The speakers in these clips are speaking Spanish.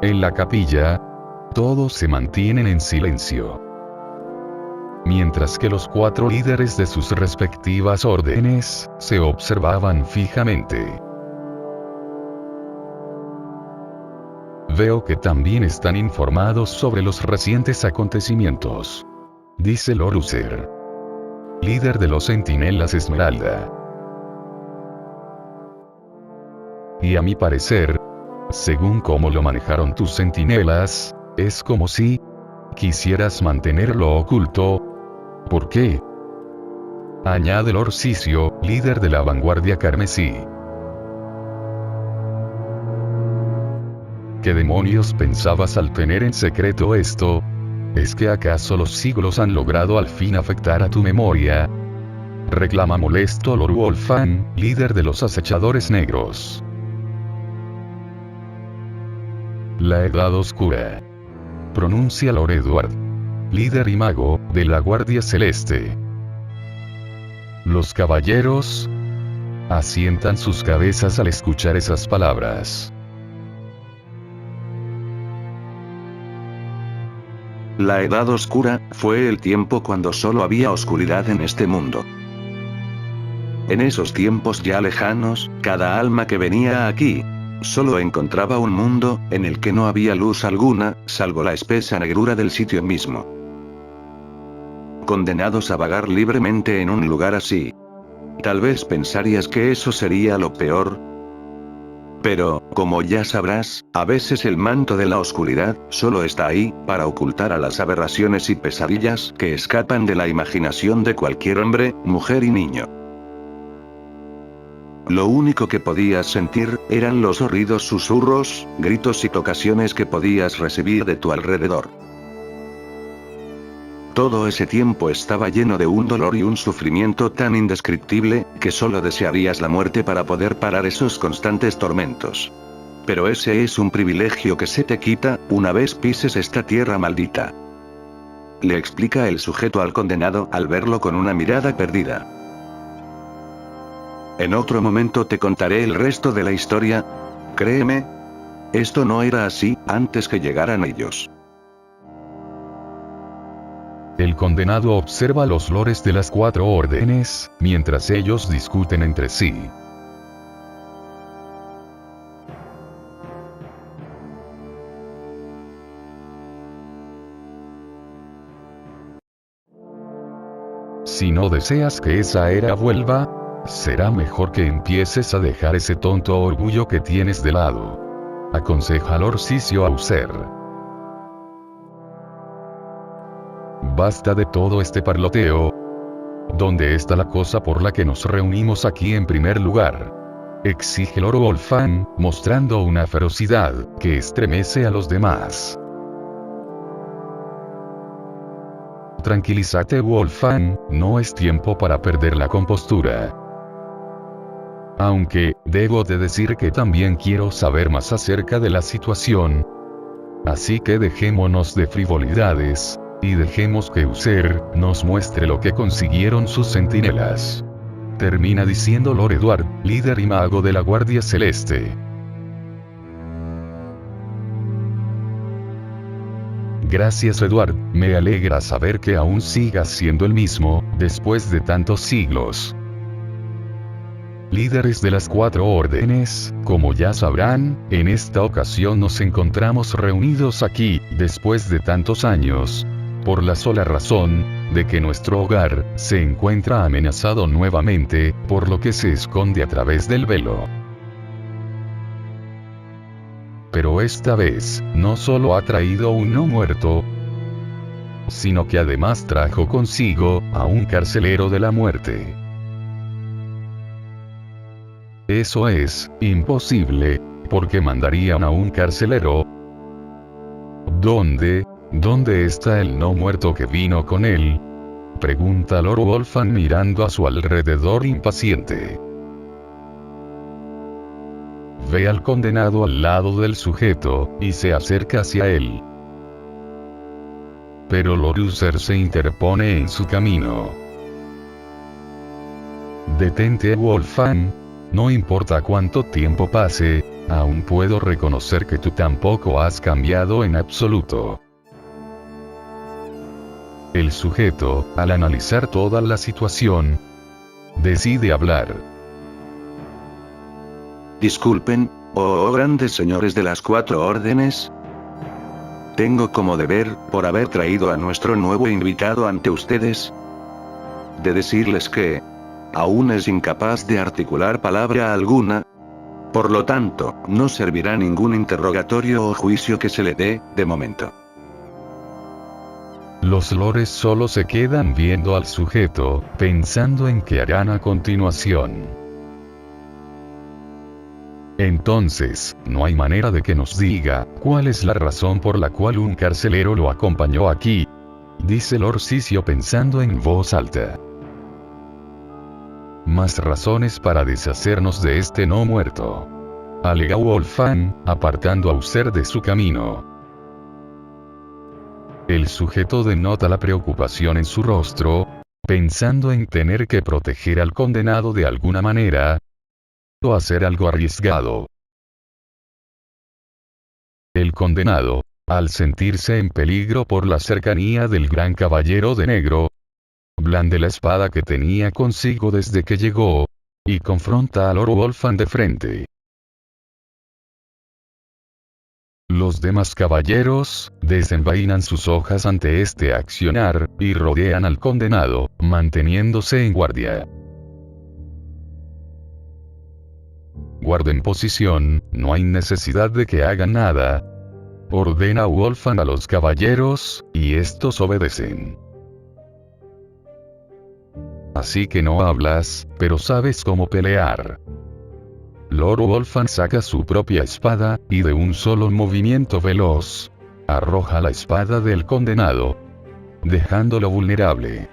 En la capilla, todos se mantienen en silencio, mientras que los 4 líderes de sus respectivas órdenes se observaban fijamente. Veo que también están informados sobre los recientes acontecimientos, dice Lord Uther, líder de los Centinelas Esmeralda. Y a mi parecer, según cómo lo manejaron tus centinelas, es como si quisieras mantenerlo oculto. ¿Por qué? Añade Lord Sicio, líder de la vanguardia carmesí. ¿Qué demonios pensabas al tener en secreto esto? ¿Es que acaso los siglos han logrado al fin afectar a tu memoria? Reclama molesto Lord Wolfang, líder de los acechadores negros. La Edad Oscura, pronuncia Lord Edward, líder y mago de la Guardia Celeste. Los caballeros asientan sus cabezas al escuchar esas palabras. La Edad Oscura fue el tiempo cuando solo había oscuridad en este mundo. En esos tiempos ya lejanos, cada alma que venía aquí solo encontraba un mundo en el que no había luz alguna, salvo la espesa negrura del sitio mismo. Condenados a vagar libremente en un lugar así. Tal vez pensarías que eso sería lo peor. Pero, como ya sabrás, a veces el manto de la oscuridad solo está ahí para ocultar a las aberraciones y pesadillas que escapan de la imaginación de cualquier hombre, mujer y niño. Lo único que podías sentir eran los horridos susurros, gritos y tocaciones que podías recibir de tu alrededor. Todo ese tiempo estaba lleno de un dolor y un sufrimiento tan indescriptible, que solo desearías la muerte para poder parar esos constantes tormentos. Pero ese es un privilegio que se te quita, una vez pises esta tierra maldita. Le explica el sujeto al condenado al verlo con una mirada perdida. En otro momento te contaré el resto de la historia. Créeme. Esto no era así, antes que llegaran ellos. El condenado observa los lores de las 4 órdenes, mientras ellos discuten entre sí. Si no deseas que esa era vuelva, será mejor que empieces a dejar ese tonto orgullo que tienes de lado. Aconseja Lord Sicio a Uther. Basta de todo este parloteo. ¿Dónde está la cosa por la que nos reunimos aquí en primer lugar? Exige Lord Wolfang, mostrando una ferocidad que estremece a los demás. Tranquilízate, Wolfang, no es tiempo para perder la compostura. Aunque, debo de decir que también quiero saber más acerca de la situación. Así que dejémonos de frivolidades, y dejemos que Uther nos muestre lo que consiguieron sus centinelas. Termina diciendo Lord Edward, líder y mago de la Guardia Celeste. Gracias, Edward, me alegra saber que aún sigas siendo el mismo, después de tantos siglos. Líderes de las 4 órdenes, como ya sabrán, en esta ocasión nos encontramos reunidos aquí, después de tantos años, por la sola razón de que nuestro hogar se encuentra amenazado nuevamente por lo que se esconde a través del velo. Pero esta vez, no solo ha traído un no muerto, sino que además trajo consigo a un carcelero de la muerte. Eso es imposible, porque mandarían a un carcelero. ¿Dónde está el no muerto que vino con él? Pregunta Lord Wolfang mirando a su alrededor impaciente. Ve al condenado al lado del sujeto, y se acerca hacia él. Pero Lord Uther se interpone en su camino. Detente, Wolfang. No importa cuánto tiempo pase, aún puedo reconocer que tú tampoco has cambiado en absoluto. El sujeto, al analizar toda la situación, decide hablar. Disculpen, oh grandes señores de las 4 órdenes. Tengo como deber, por haber traído a nuestro nuevo invitado ante ustedes, de decirles que aún es incapaz de articular palabra alguna. Por lo tanto, no servirá ningún interrogatorio o juicio que se le dé, de momento. Los lores solo se quedan viendo al sujeto, pensando en qué harán a continuación. Entonces, no hay manera de que nos diga cuál es la razón por la cual un carcelero lo acompañó aquí, dice Lord Sicio pensando en voz alta. Más razones para deshacernos de este no muerto, alega Wolfgang, apartando a User de su camino. El sujeto denota la preocupación en su rostro, pensando en tener que proteger al condenado de alguna manera, o hacer algo arriesgado. El condenado, al sentirse en peligro por la cercanía del gran caballero de negro, blande la espada que tenía consigo desde que llegó, y confronta a Lord Wolfgang de frente. Los demás caballeros, desenvainan sus hojas ante este accionar, y rodean al condenado, manteniéndose en guardia. Guarden posición, no hay necesidad de que hagan nada, ordena Wolfgang a los caballeros, y estos obedecen. Así que no hablas, pero sabes cómo pelear. Lord Wolfgang saca su propia espada, y de un solo movimiento veloz, arroja la espada del condenado, dejándolo vulnerable.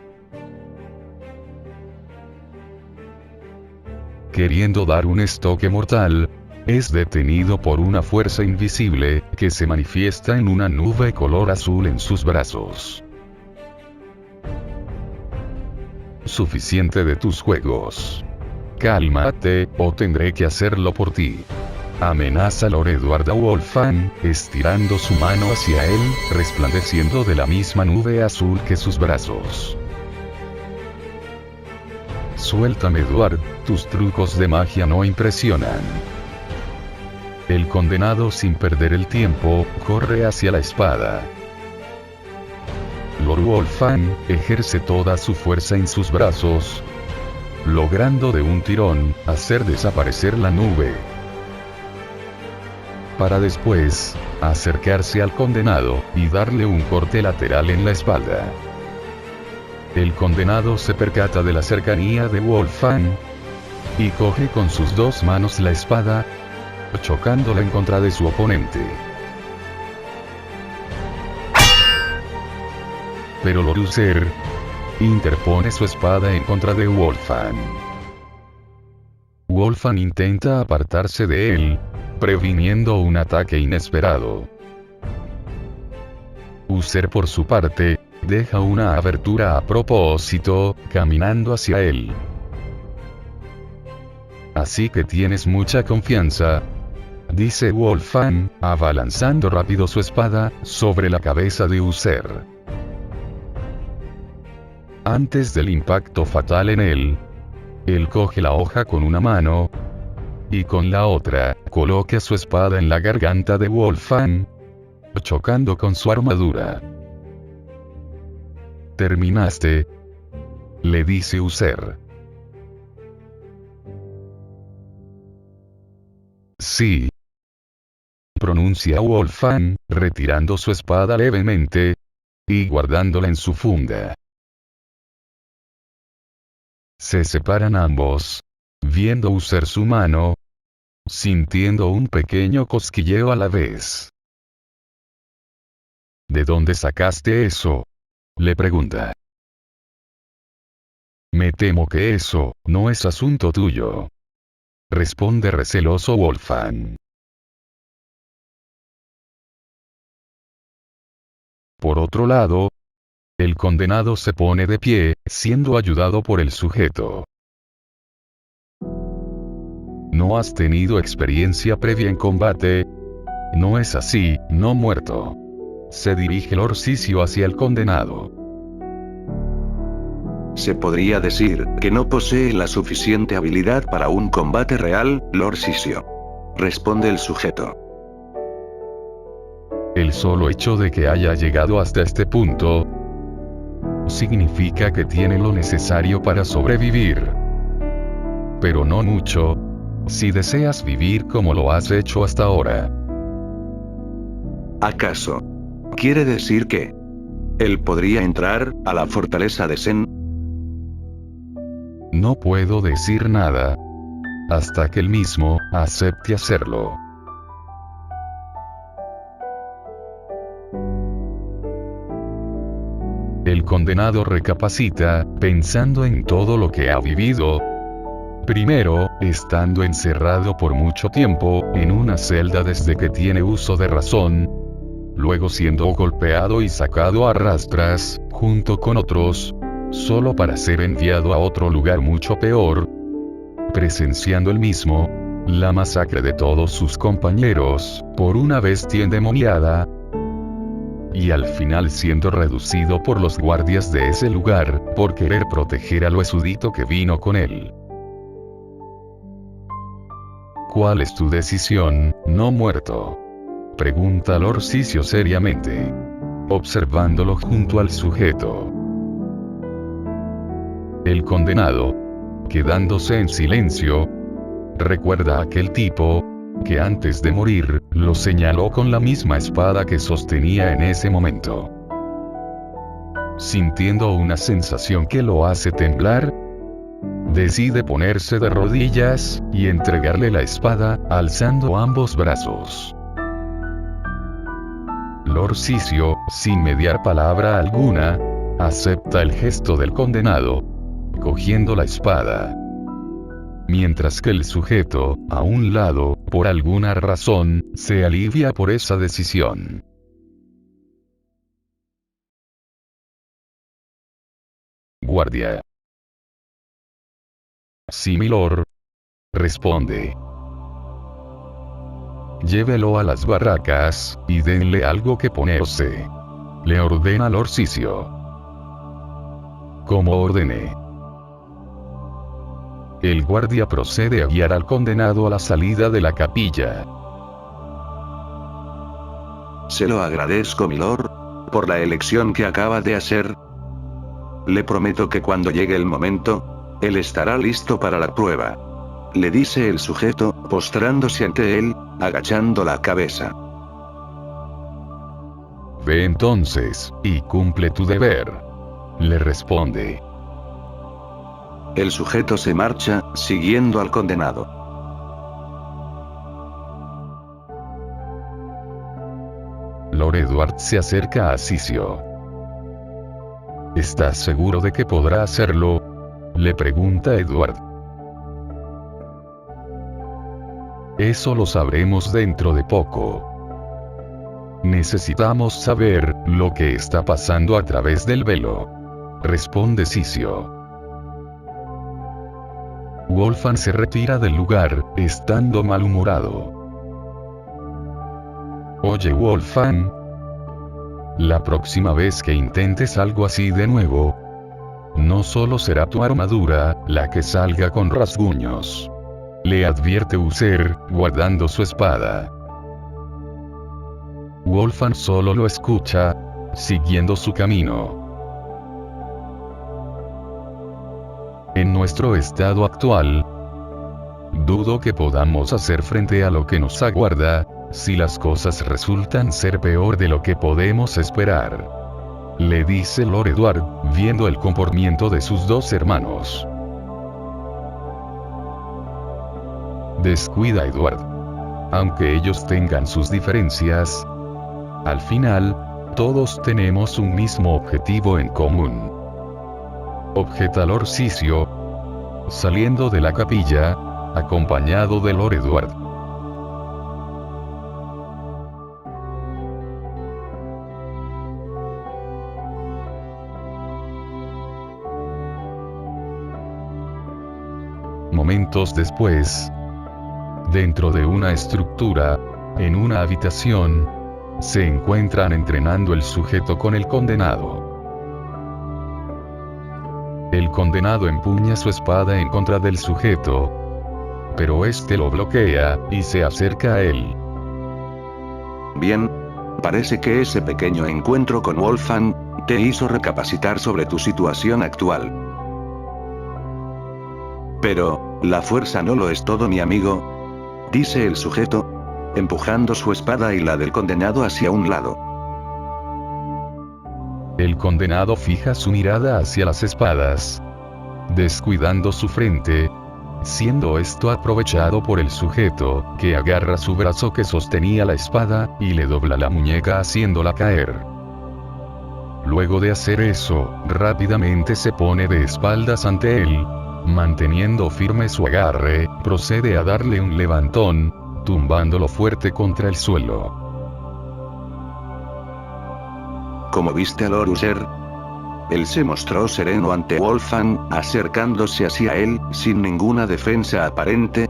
Queriendo dar un estoque mortal, es detenido por una fuerza invisible, que se manifiesta en una nube color azul en sus brazos. Suficiente de tus juegos. Cálmate, o tendré que hacerlo por ti. Amenaza Lord Edward a Wolfgang, estirando su mano hacia él, resplandeciendo de la misma nube azul que sus brazos. Suéltame, Edward, tus trucos de magia no impresionan. El condenado, sin perder el tiempo, corre hacia la espada. Lord Wolfgang ejerce toda su fuerza en sus brazos, logrando de un tirón hacer desaparecer la nube, para después acercarse al condenado y darle un corte lateral en la espalda. El condenado se percata de la cercanía de Wolfgang y coge con sus dos manos la espada, chocándola en contra de su oponente. Pero Lord User interpone su espada en contra de Wolfgang. Wolfgang intenta apartarse de él, previniendo un ataque inesperado. User, por su parte, deja una abertura a propósito, caminando hacia él. Así que tienes mucha confianza, dice Wolfgang, abalanzando rápido su espada sobre la cabeza de User. Antes del impacto fatal en él coge la hoja con una mano, y con la otra, coloca su espada en la garganta de Wolfgang, chocando con su armadura. ¿Terminaste?, le dice User. Sí, pronuncia Wolfgang, retirando su espada levemente y guardándola en su funda. Se separan ambos, viendo User su mano, sintiendo un pequeño cosquilleo a la vez. ¿De dónde sacaste eso?, le pregunta. Me temo que eso no es asunto tuyo, responde receloso Wolfgang. Por otro lado, el condenado se pone de pie, siendo ayudado por el sujeto. ¿No has tenido experiencia previa en combate? No es así, no muerto. Se dirige Lord Sicio hacia el condenado. Se podría decir que no posee la suficiente habilidad para un combate real, Lord Sicio. Responde el sujeto. El solo hecho de que haya llegado hasta este punto significa que tiene lo necesario para sobrevivir. Pero no mucho, si deseas vivir como lo has hecho hasta ahora. ¿Acaso quiere decir que él podría entrar a la fortaleza de Zen? No puedo decir nada hasta que él mismo acepte hacerlo. El condenado recapacita, pensando en todo lo que ha vivido. Primero, estando encerrado por mucho tiempo, en una celda desde que tiene uso de razón. Luego siendo golpeado y sacado a rastras, junto con otros, solo para ser enviado a otro lugar mucho peor. Presenciando él mismo la masacre de todos sus compañeros, por una bestia endemoniada. Y al final siendo reducido por los guardias de ese lugar, por querer proteger a lo esudito que vino con él. ¿Cuál es tu decisión, no muerto? Pregunta Lord Sicio seriamente, observándolo junto al sujeto. El condenado, quedándose en silencio, recuerda a aquel tipo que antes de morir, lo señaló con la misma espada que sostenía en ese momento. Sintiendo una sensación que lo hace temblar, decide ponerse de rodillas y entregarle la espada, alzando ambos brazos. Lord Sicio, sin mediar palabra alguna, acepta el gesto del condenado, cogiendo la espada. Mientras que el sujeto, a un lado, por alguna razón, se alivia por esa decisión. Guardia. Sí, milord. Responde. Llévelo a las barracas, y denle algo que ponerse. Le ordena Lord Sicio. Como ordene. El guardia procede a guiar al condenado a la salida de la capilla. Se lo agradezco, milord, por la elección que acaba de hacer. Le prometo que cuando llegue el momento, él estará listo para la prueba. Le dice el sujeto, postrándose ante él, agachando la cabeza. Ve entonces, y cumple tu deber. Le responde. El sujeto se marcha, siguiendo al condenado. Lord Edward se acerca a Sicio. ¿Estás seguro de que podrá hacerlo? Le pregunta Edward. Eso lo sabremos dentro de poco. Necesitamos saber lo que está pasando a través del velo. Responde Sicio. Wolfgang se retira del lugar, estando malhumorado. Oye Wolfgang, la próxima vez que intentes algo así de nuevo, no solo será tu armadura la que salga con rasguños. Le advierte Uther, guardando su espada. Wolfgang solo lo escucha, siguiendo su camino. En nuestro estado actual, dudo que podamos hacer frente a lo que nos aguarda, si las cosas resultan ser peor de lo que podemos esperar. Le dice Lord Edward, viendo el comportamiento de sus dos hermanos. Descuida Edward. Aunque ellos tengan sus diferencias, al final, todos tenemos un mismo objetivo en común. Objeta Lord Sicio, saliendo de la capilla, acompañado de Lord Edward. Momentos después, dentro de una estructura, en una habitación, se encuentran entrenando el sujeto con el condenado. El condenado empuña su espada en contra del sujeto, pero este lo bloquea, y se acerca a él. Bien. Parece que ese pequeño encuentro con Wolfgang te hizo recapacitar sobre tu situación actual. Pero, la fuerza no lo es todo, mi amigo, dice el sujeto, empujando su espada y la del condenado hacia un lado. El condenado fija su mirada hacia las espadas, descuidando su frente, siendo esto aprovechado por el sujeto, que agarra su brazo que sostenía la espada, y le dobla la muñeca haciéndola caer. Luego de hacer eso, rápidamente se pone de espaldas ante él, manteniendo firme su agarre, procede a darle un levantón, tumbándolo fuerte contra el suelo. ¿Cómo viste a Lord User? Él se mostró sereno ante Wolfgang, acercándose hacia él, sin ninguna defensa aparente,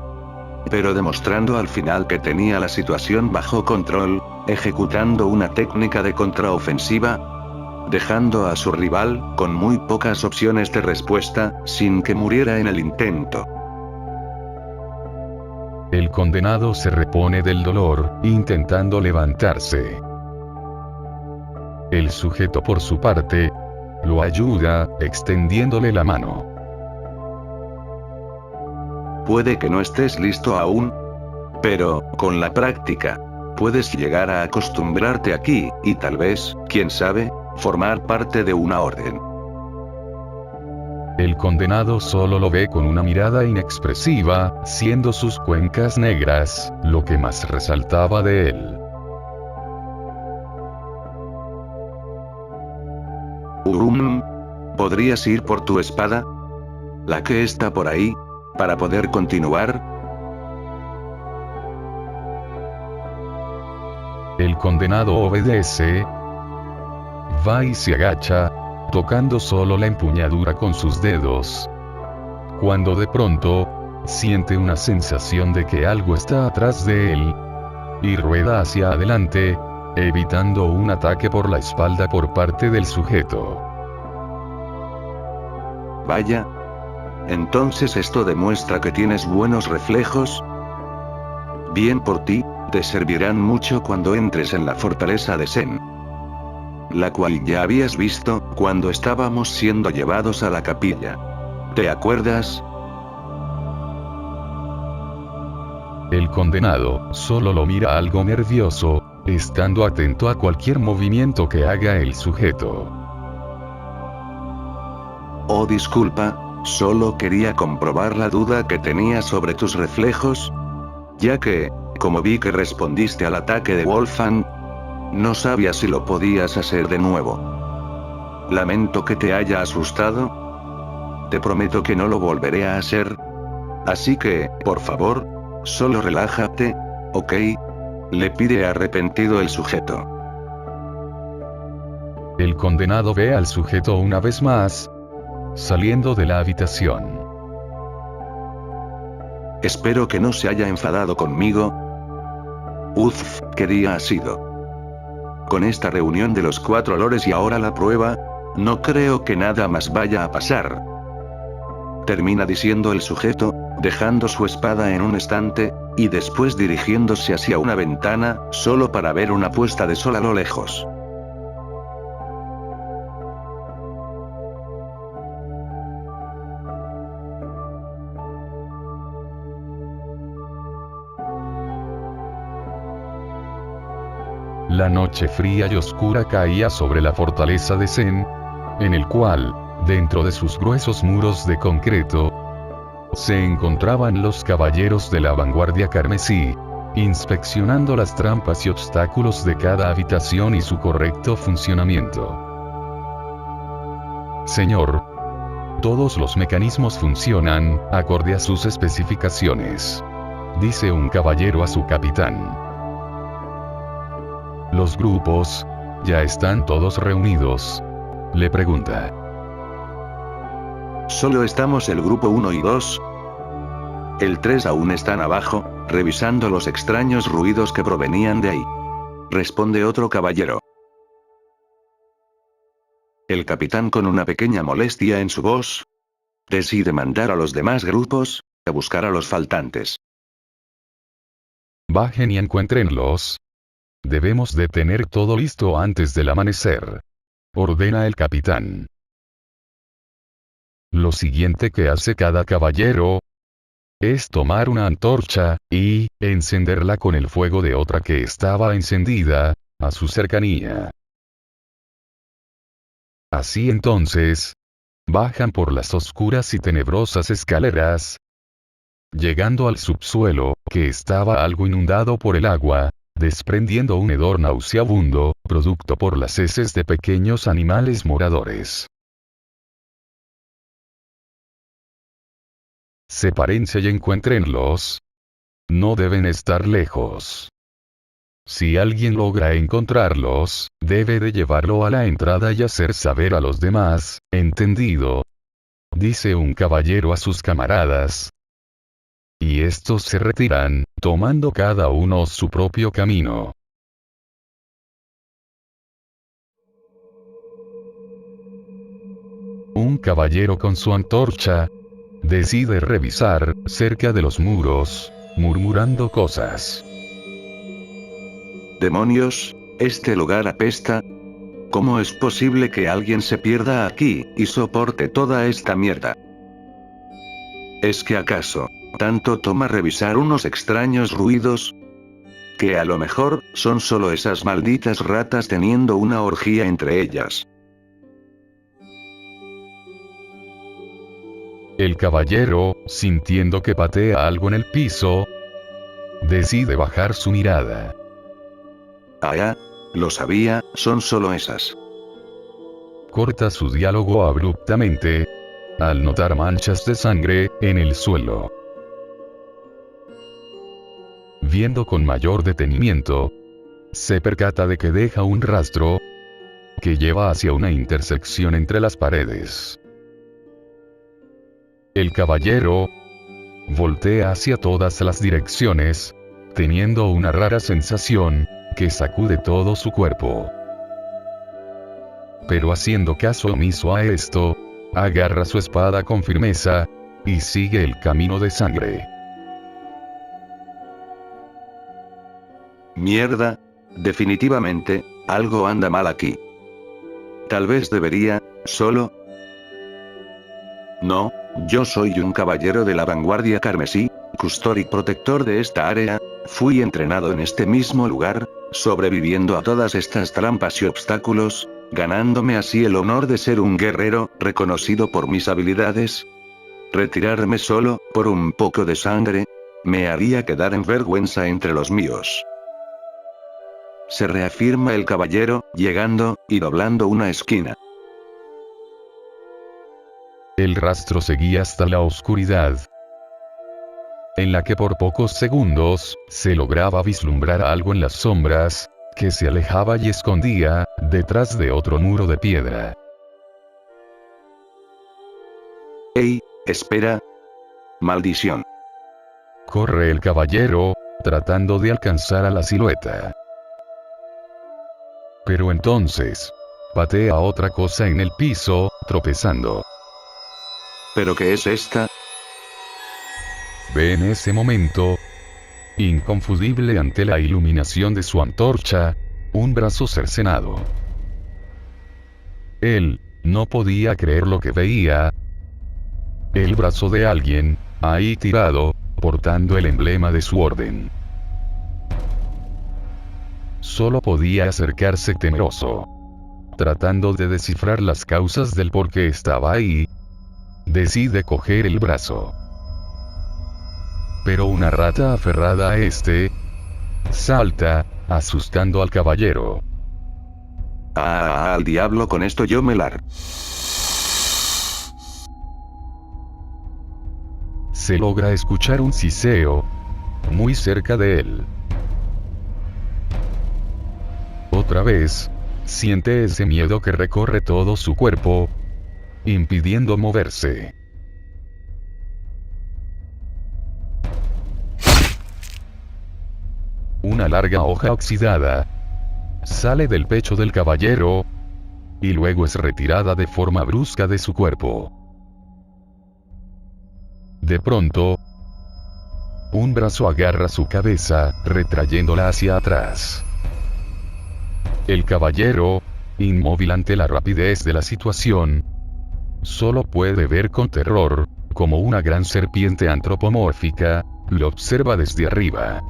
pero demostrando al final que tenía la situación bajo control, ejecutando una técnica de contraofensiva, dejando a su rival con muy pocas opciones de respuesta, sin que muriera en el intento. El condenado se repone del dolor, intentando levantarse. El sujeto por su parte, lo ayuda, extendiéndole la mano. Puede que no estés listo aún, pero, con la práctica, puedes llegar a acostumbrarte aquí, y tal vez, quién sabe, formar parte de una orden. El condenado solo lo ve con una mirada inexpresiva, siendo sus cuencas negras, lo que más resaltaba de él. ¿Podrías ir por tu espada? La que está por ahí, para poder continuar. El condenado obedece. Va y se agacha, tocando solo la empuñadura con sus dedos. Cuando de pronto, siente una sensación de que algo está atrás de él, y rueda hacia adelante, evitando un ataque por la espalda por parte del sujeto. Vaya. Entonces esto demuestra que tienes buenos reflejos. Bien por ti, te servirán mucho cuando entres en la fortaleza de Zen, la cual ya habías visto cuando estábamos siendo llevados a la capilla. ¿Te acuerdas? El condenado solo lo mira algo nervioso, estando atento a cualquier movimiento que haga el sujeto. Oh, disculpa, solo quería comprobar la duda que tenía sobre tus reflejos, ya que, como vi que respondiste al ataque de Wolfgang, no sabía si lo podías hacer de nuevo. Lamento que te haya asustado. Te prometo que no lo volveré a hacer. Así que, por favor, solo relájate, ¿ok? Le pide arrepentido el sujeto. El condenado ve al sujeto una vez más, saliendo de la habitación. Espero que no se haya enfadado conmigo. Uf, qué día ha sido. Con esta reunión de los 4 lores y ahora la prueba, no creo que nada más vaya a pasar. Termina diciendo el sujeto, dejando su espada en un estante, y después dirigiéndose hacia una ventana, solo para ver una puesta de sol a lo lejos. La noche fría y oscura caía sobre la fortaleza de Zen, en el cual, dentro de sus gruesos muros de concreto, se encontraban los caballeros de la vanguardia carmesí, inspeccionando las trampas y obstáculos de cada habitación y su correcto funcionamiento. Señor, todos los mecanismos funcionan, acorde a sus especificaciones, dice un caballero a su capitán. ¿Los grupos, ya están todos reunidos?, le pregunta. Solo estamos el grupo 1 y 2. El 3 aún están abajo, revisando los extraños ruidos que provenían de ahí. Responde otro caballero. El capitán, con una pequeña molestia en su voz, decide mandar a los demás grupos a buscar a los faltantes. Bajen y encuéntrenlos. Debemos de tener todo listo antes del amanecer, ordena el capitán. Lo siguiente que hace cada caballero es tomar una antorcha y encenderla con el fuego de otra que estaba encendida a su cercanía. Así entonces, bajan por las oscuras y tenebrosas escaleras, llegando al subsuelo, que estaba algo inundado por el agua, desprendiendo un hedor nauseabundo, producto por las heces de pequeños animales moradores. Sepárense y encuéntrenlos. No deben estar lejos. Si alguien logra encontrarlos, debe de llevarlo a la entrada y hacer saber a los demás, ¿entendido?, dice un caballero a sus camaradas. Y estos se retiran, tomando cada uno su propio camino. Un caballero con su antorcha decide revisar cerca de los muros, murmurando cosas. ¡Demonios! Este lugar apesta. ¿Cómo es posible que alguien se pierda aquí y soporte toda esta mierda? ¿Es que acaso tanto toma revisar unos extraños ruidos? Que a lo mejor son solo esas malditas ratas teniendo una orgía entre ellas. El caballero, sintiendo que patea algo en el piso, decide bajar su mirada. Ah, lo sabía, son solo esas. Corta su diálogo abruptamente, al notar manchas de sangre en el suelo. Viendo con mayor detenimiento, se percata de que deja un rastro que lleva hacia una intersección entre las paredes. El caballero voltea hacia todas las direcciones, teniendo una rara sensación que sacude todo su cuerpo. Pero haciendo caso omiso a esto, agarra su espada con firmeza y sigue el camino de sangre. Mierda, definitivamente, algo anda mal aquí. Tal vez debería, solo... No, yo soy un caballero de la vanguardia carmesí, custodio y protector de esta área, fui entrenado en este mismo lugar, sobreviviendo a todas estas trampas y obstáculos, ganándome así el honor de ser un guerrero, reconocido por mis habilidades. Retirarme solo, por un poco de sangre, me haría quedar en vergüenza entre los míos. Se reafirma el caballero, llegando y doblando una esquina. El rastro seguía hasta la oscuridad, en la que por pocos segundos se lograba vislumbrar algo en las sombras, que se alejaba y escondía detrás de otro muro de piedra. ¡Ey, espera! ¡Maldición! Corre el caballero, tratando de alcanzar a la silueta. Pero entonces, patea otra cosa en el piso, tropezando. ¿Pero qué es esta? Ve en ese momento, inconfundible ante la iluminación de su antorcha, un brazo cercenado. Él no podía creer lo que veía. El brazo de alguien, ahí tirado, portando el emblema de su orden. Solo podía acercarse temeroso. Tratando de descifrar las causas del por qué estaba ahí, decide coger el brazo. Pero una rata aferrada a este salta, asustando al caballero. Al diablo con esto, yo me largo. Se logra escuchar un siseo muy cerca de él. Otra vez, siente ese miedo que recorre todo su cuerpo, impidiendo moverse. una larga hoja oxidada. Sale del pecho del caballero, y luego es retirada de forma brusca de su cuerpo. De pronto, un brazo agarra su cabeza, retrayéndola hacia atrás. El caballero, inmóvil ante la rapidez de la situación, solo puede ver con terror, como una gran serpiente antropomórfica, lo observa desde arriba.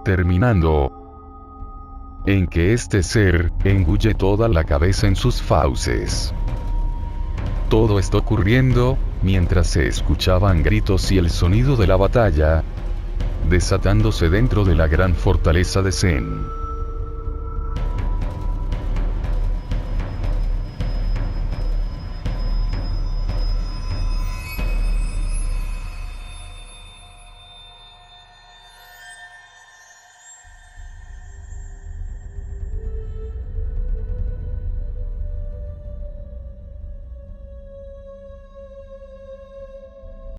Terminando en que este ser engulle toda la cabeza en sus fauces. Todo está ocurriendo mientras se escuchaban gritos y el sonido de la batalla desatándose dentro de la gran fortaleza de Zen.